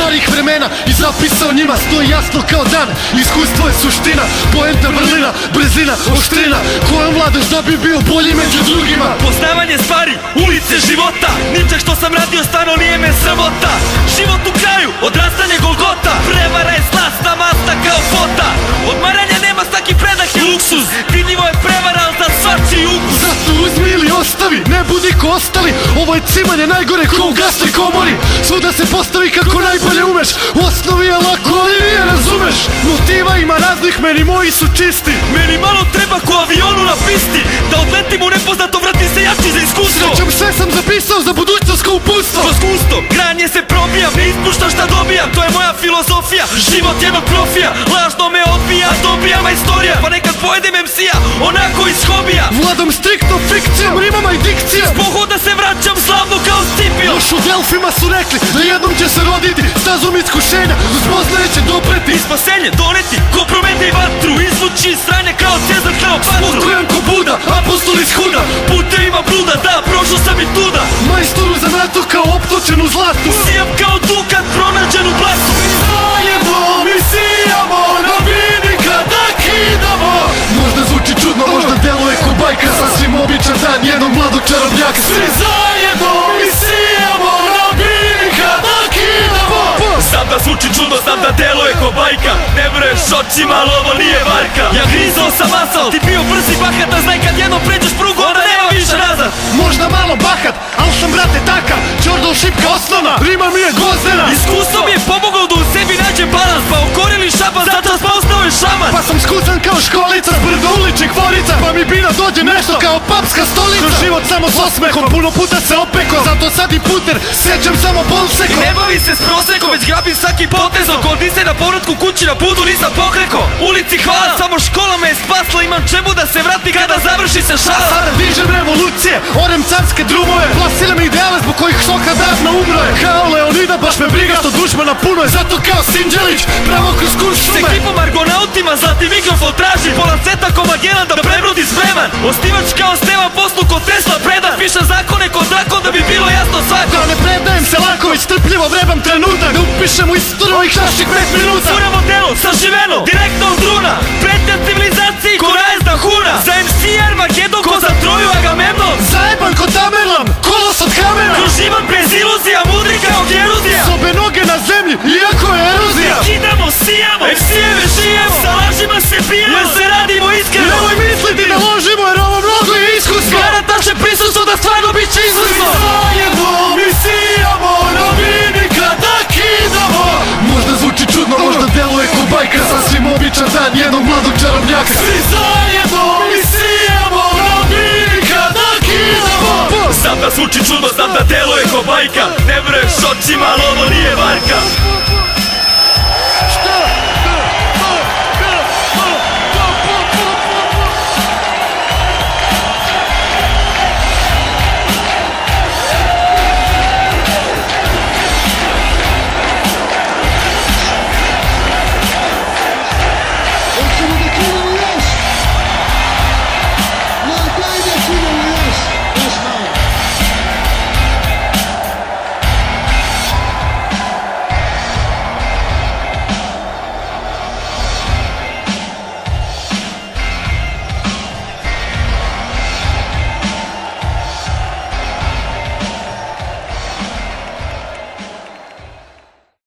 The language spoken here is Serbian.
starih vremena i zapisao njima stoji jasno kao dan. Iskustvo je suština, poenta vrlina, brzina, oštrina. Kojom vladaš da bi bio bolji među drugima? Poznavanje stvari, ulice života, ničeg što sam radio stano nije me sramota. Život u kraju, odrastanje Golgota, prevara je slasna masta kao fota. Odmaranja nema, svaki predah je luksuz, vidljivo je prevara, al za svačiji ukus. Zato uzmi ili ostavi, ne budi ko ostali. Ovo je cimanje najgore ko u gastri komori. Svuda se postavi kako najbolje umeš. U osnovi je lako, ali nije razumeš. Motiva ima raznih, meni moji su čisti. Meni malo treba ko avionu na pisti, da odletim u nepoznato, vratim se jači za iskustvo. Srećom sve sam zapisao za budućnost kao uputstvo. Kroz gusto, granje se probijam, ne ispuštam šta dobijam, to je moja filozofija. Život jednog profija, lažno me odbija, dobijama istorija. Pa nekad pojedem MC-a, onako iz hobija. Vladam striktno fikcijom, rimama i dikcijom. S pohoda se vraćam slavno kao Scipio. Još u Delfima su rekli da jednom će se roditi stazom iskušenja, do spoznaje će dopreti I spasenje doneti, ko promete i vatru, izvući iz strane kao Cezar Kleopatru. Spokojan ko Buda, apostol iz huda, Putevima bluda, da, prošao sam i tuda. majstoru za NATO kao optočen u zlatu. Sijam kao dukat pronađen u blatu. Zajedno mi sijamo, na vinika da kidamo. Možda zvuči čudno, možda deluje ko bajka, sasvim običan dan jednog mladog čarobnjaka. Svi zajedno mi sijamo, na vinika da kidamo. Znam da zvuči čudno, znam da deluje ko bajka, ne vreš očima, ali ovo nije varka. Ja grizao sam asfalt, ti bio brz i bahat, da znaj kad jednom pređeš prugu, onda nema više nazad. Možda malo bahat, al sam brate takav, čordol šipka osnovna, rima mi je gozdena. Iskustvo mi je pomogao da u sebi nađem balans, pa okorili šaban, zato pa ostao je šaman. Pa sam skucan kao školica, brdo uličnih tvorica, pa mi bina dođe nešto kao papska stolica. Kroz život samo s osmehom, puno puta se opeko, zato sad i puter, sjećam samo polseko. Ne bavi se s prosekom, već grabim svaki potezom, kod se na povratku kući na putu nisam pokreko. Ulici hvala, samo škola me je spasla, imam čemu da se vrati kada završi se šala. Sada dižem revolucije, orem carske drumove, plasile mi ideale zbog kojih šoka davno umro je. Kao Leonida, baš me briga što dušmana puno je, zato kao Sinđelić, pravo kroz kur S šume. ekipom argonautima zlati mikrofon traži, pola seta komagelan da prebrodi spreman. Ostivač kao Stevan poslu kod Tesla predan, pišem zakone kod zakon da bi bilo jasno svako. Da ne predajem se lako, već strpljivo vrebam trenutak, da upišem u istoriju ovih naših 5 minuta. Suramo delo, saživeno, direktno od druna, pretnja civilizaciji ko najezda huna. Za MC Armagedon ko za Troju Agamemnon, Zajeban ko Tamerlan, kolos od kamera. kroz život bez iluzija, mudri kao Geruzija. S obe noge na zemlji, iako je erozija. Kidamo, sijamo, MC-eve šijemo, sa lažima se bijemo, jer se radimo iskreno. Nemoj misliti da ložimo jer ovo mnogo je iskusno. Garant naše prisustvo da stvarno bit će izvrsno. Zajedno mi sijamo, na vinika da kidamo. Možda zvuči čudno, možda deluje ko bajka, sasvim običan dan jednog mladog čarobnjaka. Svi zajedno mi sijamo, na vinika da kidamo. Znam da zvuči čudno, znam da deluje ko bajka, ne vreš očima, ali ovo nije varka.